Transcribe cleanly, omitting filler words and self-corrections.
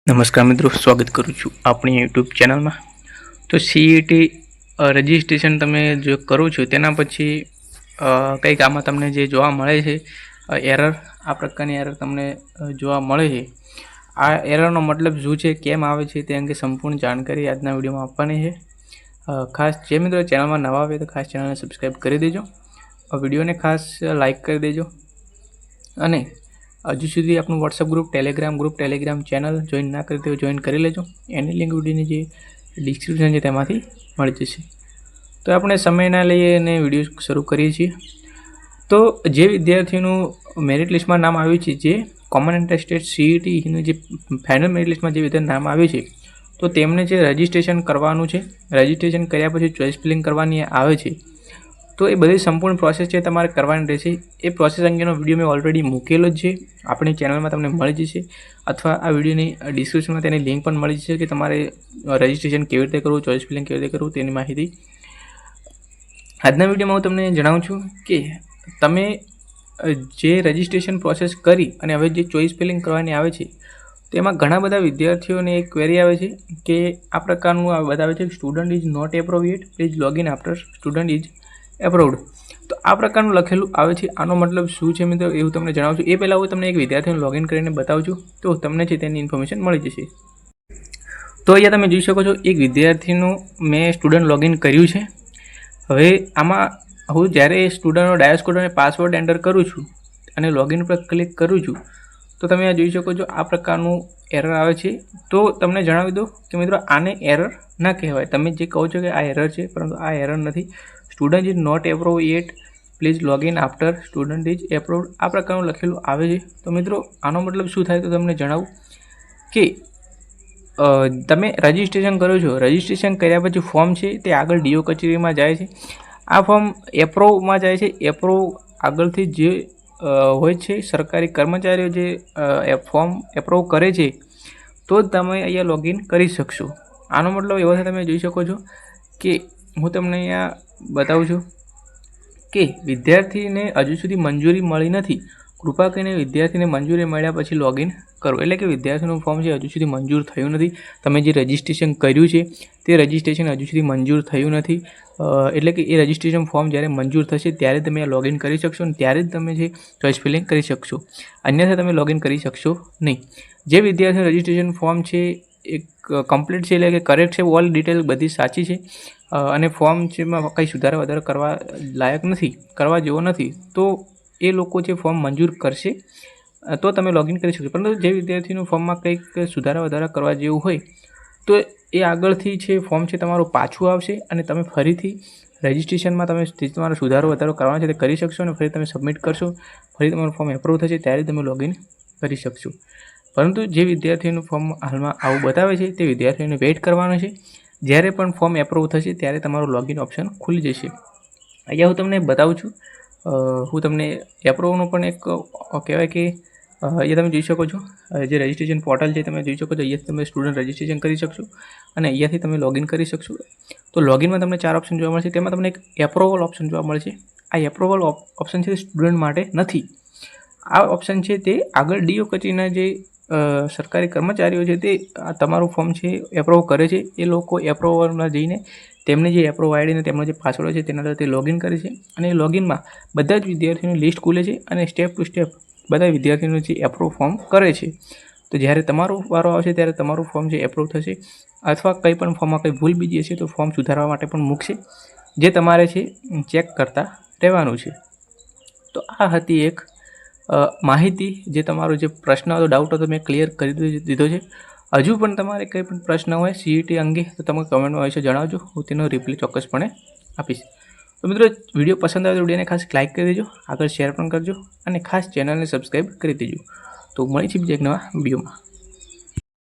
નમસ્કાર મિત્રો, સ્વાગત કરું છું આપણી યુટ્યુબ ચેનલમાં। તો સીઈટી રજિસ્ટ્રેશન તમે જો કરો છો તેના પછી કંઈક આમાં તમને જે જોવા મળે છે એરર, આ પ્રકારની એરર તમને જોવા મળે છે। આ એરરનો મતલબ શું છે, કેમ આવે છે તે અંગે સંપૂર્ણ જાણકારી આજના વિડીયોમાં આપવાની છે। ખાસ જે મિત્રો ચેનલમાં નવા આવે તો ખાસ ચેનલને સબસ્ક્રાઈબ કરી દેજો, વિડીયોને ખાસ લાઇક કરી દેજો અને હજુ સુધી આપણું WhatsApp group, Telegram channel join ના કરી તો જોઈન કરી લેજો। એની લિંક વિડીયોની જે ડિસ્ક્રિપ્શન છે તેમાંથી મળી જશે। તો આપણે સમય ના લઈએ અને વિડીયો શરૂ કરીએ છીએ। તો જે વિદ્યાર્થીઓનું મેરિટ લિસ્ટમાં નામ આવ્યું છે, જે કોમન એન્ટ્રન્સ ટેસ્ટ સીઈટીનું જે ફાઇનલ મેરિટ લિસ્ટમાં જે વિદ્યાર્થી નામ આવ્યું છે, તો તેમને જે રજિસ્ટ્રેશન કરવાનું છે, રજિસ્ટ્રેશન કર્યા પછી ચોઇસ ફિલિંગ કરવાની આવે છે। તો એ બધી સંપૂર્ણ પ્રોસેસ છે તમારે કરવાની રહેશે। એ પ્રોસેસ અંગેનો વિડીયો મેં ઓલરેડી મૂકેલો જ છે, આપણી ચેનલમાં તમને મળી જશે, અથવા આ વિડીયોની ડિસ્ક્રિપ્શનમાં તેની લિંક પણ મળી જશે કે તમારે રજિસ્ટ્રેશન કેવી રીતે કરવું, ચોઇસ ફિલિંગ કેવી રીતે કરવું તેની માહિતી આજના વિડીયોમાં હું તમને જણાવું છું કે તમે જે રજિસ્ટ્રેશન પ્રોસેસ કરી અને હવે જે ચોઇસ ફિલિંગ કરવાની આવે છે, તેમાં ઘણા બધા વિદ્યાર્થીઓને એક ક્વેરી આવે છે કે આ પ્રકારનું બતાવે છે કે student is not approve yet, please login after student is approved. તો આ પ્રકારનું લખેલું આવે છે। આનો મતલબ શું છે મિત્રો, એવું તમને જણાવું છું। એ પહેલાં હું તમને એક વિદ્યાર્થીને લોગિન કરીને બતાવું છું, તો તમને છે તેની ઇન્ફોર્મેશન મળી જશે। તો અહીંયા તમે જોઈ શકો છો, એક વિદ્યાર્થીનું મેં સ્ટુડન્ટ લોગિન કર્યું છે। હવે આમાં હું જ્યારે સ્ટુડન્ટનો ડાયસ કોડ અને પાસવર્ડ એન્ટર કરું છું અને લોગિન પર ક્લિક કરું છું, તો તમે આ જોઈ શકો છો આ પ્રકારનું એરર આવે છે। તો તમને જણાવી દો કે મિત્રો આને એરર ના કહેવાય। તમે જે કહો છો કે આ એરર છે, પરંતુ આ એરર નથી। Student is not approve yet, please login after student is approved, આ પ્રકારનું લખેલું આવે છે। તો મિત્રો આનો મતલબ શું થાય, તો તમને જણાવું કે તમે રજિસ્ટ્રેશન કરો છો, રજિસ્ટ્રેશન કર્યા પછી ફોર્મ છે તે આગળ ડીઓ કચેરીમાં જાય છે। આ ફોર્મ એપ્રુવમાં જાય છે। એપ્રુવ આગળથી જે હોય છે સરકારી કર્મચારીઓ જે ફોર્મ એપ્રુવ કરે છે, તો જ તમે અહીંયા લોગિન કરી શકશો। આનો મતલબ એવો થાય, તમે જોઈ શકો છો કે હું તમને અહીંયા બતાવું છું કે વિદ્યાર્થીને હજુ સુધી મંજૂરી મળી નથી, કૃપા કરીને વિદ્યાર્થીને મંજૂરી મળ્યા પછી લોગિન કરો। એટલે કે વિદ્યાર્થીનું ફોર્મ છે હજુ સુધી મંજૂર થયું નથી, તમે જે રજિસ્ટ્રેશન કર્યું છે તે રજિસ્ટ્રેશન હજુ સુધી મંજૂર થયું નથી। એટલે કે એ રજિસ્ટ્રેશન ફોર્મ જ્યારે મંજૂર થશે ત્યારે તમે આ લોગિન કરી શકશો અને ત્યારે જ તમે જે ચોઇસ ફિલિંગ કરી શકશો, અન્યથા તમે લોગિન કરી શકશો નહીં। જે વિદ્યાર્થીનું રજિસ્ટ્રેશન ફોર્મ છે એક કમ્પ્લીટ છે, એટલે કે કરેક્ટ છે, ઓલ ડિટેલ બધી સાચી છે અને ફોર્મ છે એમાં કંઈ સુધારા વધારો કરવા લાયક નથી, કરવા જેવો નથી, તો એ લોકો જે ફોર્મ મંજૂર કરશે તો તમે લોગિન કરી શકશો। પરંતુ જે વિદ્યાર્થીનું ફોર્મમાં કંઈક સુધારા વધારા કરવા જેવું હોય, તો એ આગળથી છે ફોર્મ છે તમારું પાછું આવશે અને તમે ફરીથી રજિસ્ટ્રેશનમાં તમે તમારો સુધારો વધારો કરવાનો છે તે કરી શકશો અને ફરી તમે સબમિટ કરશો, ફરી તમારું ફોર્મ એપ્રુવ થશે ત્યારે તમે લોગિન કરી શકશો। પરંતુ જે વિદ્યાર્થીનું ફોર્મ હાલમાં આવું બતાવે છે તે વિદ્યાર્થીઓને વેઇટ કરવાનું છે। જ્યારે પણ ફોર્મ એપ્રુવ થશે ત્યારે તમારું લોગિન ઓપ્શન ખુલી જશે। અહીંયા હું તમને બતાવું છું, હું તમને એપ્રુવનું પણ એક કહેવાય કે અહીંયા તમે જોઈ શકો છો, જે રજિસ્ટ્રેશન પોર્ટલ છે તમે જોઈ શકો છો, અહીંયાથી તમે સ્ટુડન્ટ રજિસ્ટ્રેશન કરી શકશો અને અહીંયાથી તમે લોગિન કરી શકશો। તો લોગિનમાં તમને 4 ઓપ્શન જોવા મળશે, તેમાં તમને એક એપ્રુવલ ઓપ્શન જોવા મળશે। આ એપ્રુવલ ઓપ્શન છે તે સ્ટુડન્ટ માટે નથી, આ ઓપ્શન છે તે આગળ ડીઓ કચેરીના જે સરકારી કર્મચારીઓ છે તે તમારું ફોર્મ છે એપ્રુવ કરે છે, એ લોકો એપ્રુવલમાં જઈને તેમને જે એપ્રુવ આઈડી અને તેમનો જે પાસવર્ડ છે તેના દ્વારા તે લોગિન કરે છે અને એ લોગિનમાં બધા જ વિદ્યાર્થીઓની લિસ્ટ ખુલે છે અને સ્ટેપ ટુ સ્ટેપ બધા વિદ્યાર્થીઓનું જે એપ્રુવ ફોર્મ કરે છે। તો જ્યારે તમારો વારો આવશે ત્યારે તમારું ફોર્મ જે એપ્રુવ થશે, અથવા કંઈ પણ ફોર્મમાં કંઈ ભૂલ બીજી હશે તો ફોર્મ સુધારવા માટે પણ મૂકશે, જે તમારે છે ચેક કરતા રહેવાનું છે। તો આ હતી એક માહિતી, જે તમારો જે પ્રશ્ન હતો, ડાઉટ હતો, મેં ક્લિયર કરી દીધો છે। હજુ પણ તમારે કંઈ પણ પ્રશ્ન હોય સીઈટી અંગે તો તમે કમેન્ટમાં અવશ્ય જણાવજો, હું તેનો રિપ્લાય ચોક્કસપણે આપીશ। તો મિત્રો વિડીયો પસંદ આવે તો વિડીયોને ખાસ લાઇક કરી દેજો, આગળ શેર પણ કરજો અને ખાસ ચેનલને સબસ્ક્રાઈબ કરી દેજો। તો મળી છે બીજા એક નવા વિડીયોમાં।